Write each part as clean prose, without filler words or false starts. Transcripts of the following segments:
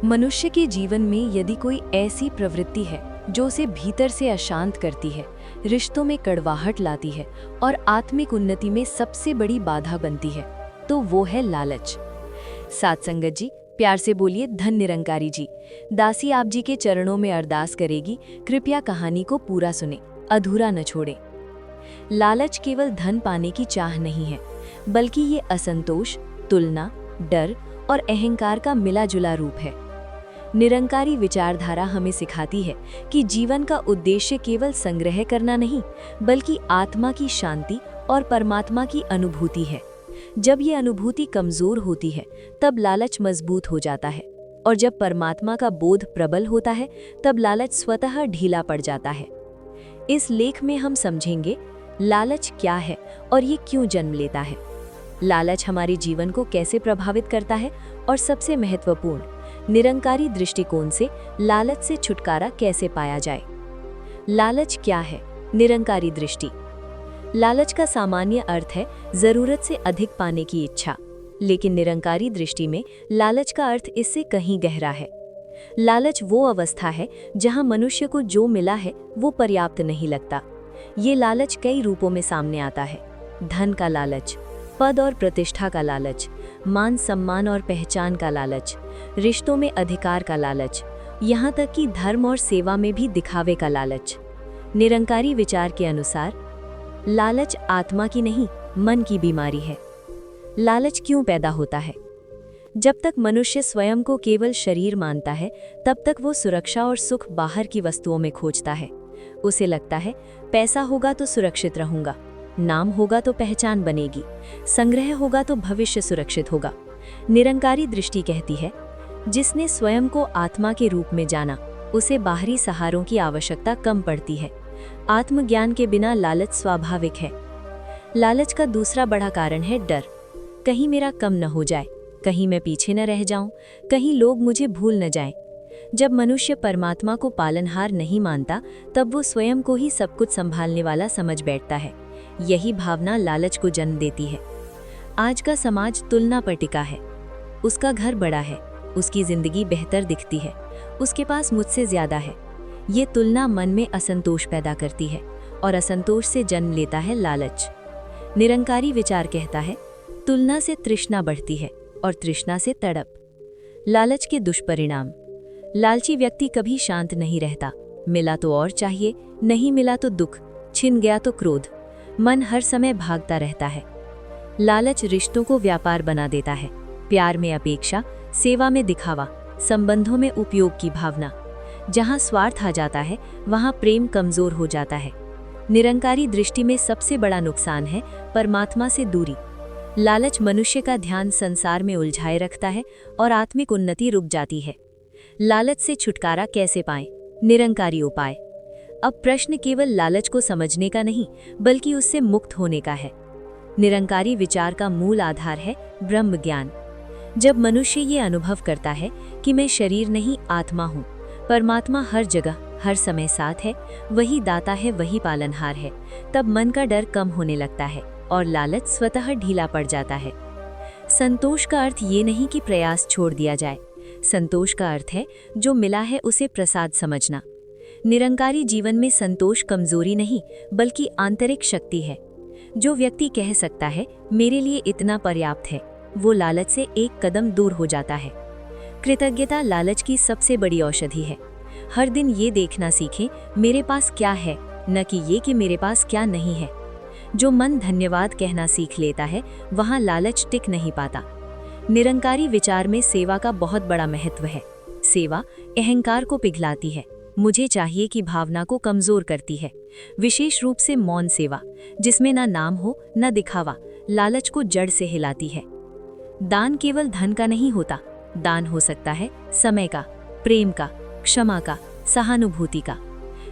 मनुष्य के जीवन में यदि कोई ऐसी प्रवृत्ति है जो उसे भीतर से अशांत करती है, रिश्तों में कड़वाहट लाती है और आत्मिक उन्नति में सबसे बड़ी बाधा बनती है, तो वो है लालच। साथ संगत जी, प्यार से बोलिए धन निरंकारी जी। दासी आप जी के चरणों में अरदास करेगी, कृपया कहानी को पूरा सुने, अधूरा न छोड़े। लालच केवल धन पाने की चाह नहीं है, बल्कि ये असंतोष, तुलना, डर और अहंकार का मिला जुला रूप है। निरंकारी विचारधारा हमें सिखाती है कि जीवन का उद्देश्य केवल संग्रह करना नहीं, बल्कि आत्मा की शांति और परमात्मा की अनुभूति है। जब ये अनुभूति कमजोर होती है, तब लालच मजबूत हो जाता है, और जब परमात्मा का बोध प्रबल होता है, तब लालच स्वतः ढीला पड़ जाता है। इस लेख में हम समझेंगे लालच क्या है और ये क्यों जन्म लेता है, लालच हमारे जीवन को कैसे प्रभावित करता है, और सबसे महत्वपूर्ण, निरंकारी दृष्टिकोण से लालच से छुटकारा कैसे पाया जाए। लालच क्या है? निरंकारी दृष्टि। लालच का सामान्य अर्थ है जरूरत से अधिक पाने की इच्छा, लेकिन निरंकारी दृष्टि में लालच का अर्थ इससे कहीं गहरा है। लालच वो अवस्था है जहां मनुष्य को जो मिला है वो पर्याप्त नहीं लगता। ये लालच कई रूपों में सामने आता है। धन का लालच, पद और प्रतिष्ठा का लालच, मान सम्मान और पहचान का लालच, रिश्तों में अधिकार का लालच, यहाँ तक कि धर्म और सेवा में भी दिखावे का लालच। निरंकारी विचार के अनुसार लालच आत्मा की नहीं, मन की बीमारी है। लालच क्यों पैदा होता है? जब तक मनुष्य स्वयं को केवल शरीर मानता है, तब तक वो सुरक्षा और सुख बाहर की वस्तुओं में खोजता है। उसे लगता है पैसा होगा तो सुरक्षित रहूंगा, नाम होगा तो पहचान बनेगी, संग्रह होगा तो भविष्य सुरक्षित होगा। निरंकारी दृष्टि कहती है, जिसने स्वयं को आत्मा के रूप में जाना, उसे बाहरी सहारों की आवश्यकता कम पड़ती है। आत्मज्ञान के बिना लालच स्वाभाविक है। लालच का दूसरा बड़ा कारण है डर। कहीं मेरा कम न हो जाए, कहीं मैं पीछे न रह जाऊं, कहीं लोग मुझे भूल न जाएं। जब मनुष्य परमात्मा को पालनहार नहीं मानता, तब वो स्वयं को ही सब कुछ संभालने वाला समझ बैठता है। यही भावना लालच को जन्म देती है। आज का समाज तुलना पर टिका है। उसका घर बड़ा है, उसकी जिंदगी बेहतर दिखती है, उसके पास मुझसे ज्यादा है। ये तुलना मन में असंतोष पैदा करती है, और असंतोष से जन्म लेता है लालच। निरंकारी विचार कहता है, तुलना से तृष्णा बढ़ती है और तृष्णा से तड़प। लालच के दुष्परिणाम। लालची व्यक्ति कभी शांत नहीं रहता। मिला तो और चाहिए, नहीं मिला तो दुख, छिन गया तो क्रोध। मन हर समय भागता रहता है। लालच रिश्तों को व्यापार बना देता है। प्यार में अपेक्षा, सेवा में दिखावा, संबंधों में उपयोग की भावना। जहां स्वार्थ आ जाता है, वहां प्रेम कमजोर हो जाता है। निरंकारी दृष्टि में सबसे बड़ा नुकसान है परमात्मा से दूरी। लालच मनुष्य का ध्यान संसार में उलझाए रखता है और आत्मिक उन्नति रुक जाती है। लालच से छुटकारा कैसे पाएं? निरंकारी उपाय। अब प्रश्न केवल लालच को समझने का नहीं, बल्कि उससे मुक्त होने का है। निरंकारी विचार का मूल आधार है ब्रह्म ज्ञान। जब मनुष्य ये अनुभव करता है कि मैं शरीर नहीं, आत्मा हूँ, परमात्मा हर जगह हर समय साथ है, वही दाता है, वही पालनहार है, तब मन का डर कम होने लगता है और लालच स्वतः ढीला पड़ जाता है। संतोष का अर्थ ये नहीं कि प्रयास छोड़ दिया जाए। संतोष का अर्थ है जो मिला है उसे प्रसाद समझना। निरंकारी जीवन में संतोष कमजोरी नहीं, बल्कि आंतरिक शक्ति है। जो व्यक्ति कह सकता है मेरे लिए इतना पर्याप्त है, वो लालच से एक कदम दूर हो जाता है। कृतज्ञता लालच की सबसे बड़ी औषधि है। हर दिन ये देखना सीखें मेरे पास क्या है, न कि ये कि मेरे पास क्या नहीं है। जो मन धन्यवाद कहना सीख लेता है, वहाँ लालच टिक नहीं पाता। निरंकारी विचार में सेवा का बहुत बड़ा महत्व है। सेवा अहंकार को पिघलाती है, मुझे चाहिए की भावना को कमजोर करती है। विशेष रूप से मौन सेवा, जिसमें ना नाम हो न दिखावा, लालच को जड़ से हिलाती है। दान केवल धन का नहीं होता, दान हो सकता है समय का, प्रेम का, क्षमा का, सहानुभूति का।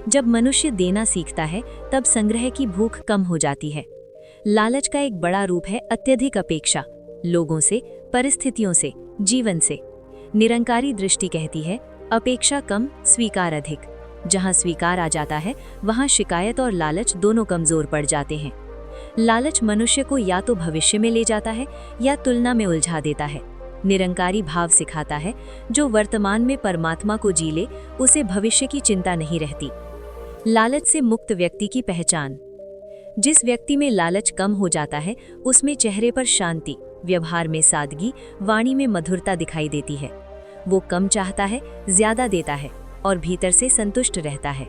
जब मनुष्य देना सीखता है, तब संग्रह की भूख कम हो जाती है। लालच का एक बड़ा रूप है अत्यधिक अपेक्षा, लोगों से, परिस्थितियों से, जीवन से। निरंकारी दृष्टि कहती है अपेक्षा कम, स्वीकार अधिक। जहां स्वीकार आ जाता है, वहां शिकायत और लालच दोनों कमजोर पड़ जाते हैं। लालच मनुष्य को या तो भविष्य में ले जाता है या तुलना में उलझा देता है। निरंकारी भाव सिखाता है, जो वर्तमान में परमात्मा को जी ले, उसे भविष्य की चिंता नहीं रहती। लालच से मुक्त व्यक्ति की पहचान। जिस व्यक्ति में लालच कम हो जाता है, उसमें चेहरे पर शांति, व्यवहार में सादगी, वाणी में मधुरता दिखाई देती है। वो कम चाहता है, ज्यादा देता है और भीतर से संतुष्ट रहता है।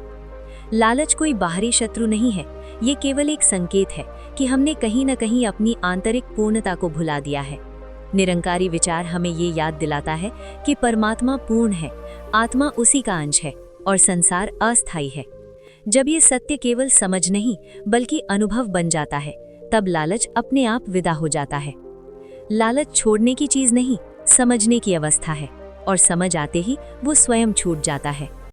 लालच कोई बाहरी शत्रु नहीं है, ये केवल एक संकेत है कि हमने कहीं न कहीं अपनी आंतरिक पूर्णता को भुला दिया है। निरंकारी विचार हमें ये याद दिलाता है कि परमात्मा पूर्ण है, आत्मा उसी का अंश है और संसार अस्थायी है। जब ये सत्य केवल समझ नहीं बल्कि अनुभव बन जाता है, तब लालच अपने आप विदा हो जाता है। लालच छोड़ने की चीज नहीं, समझने की अवस्था है, और समझ आते ही वो स्वयं छूट जाता है।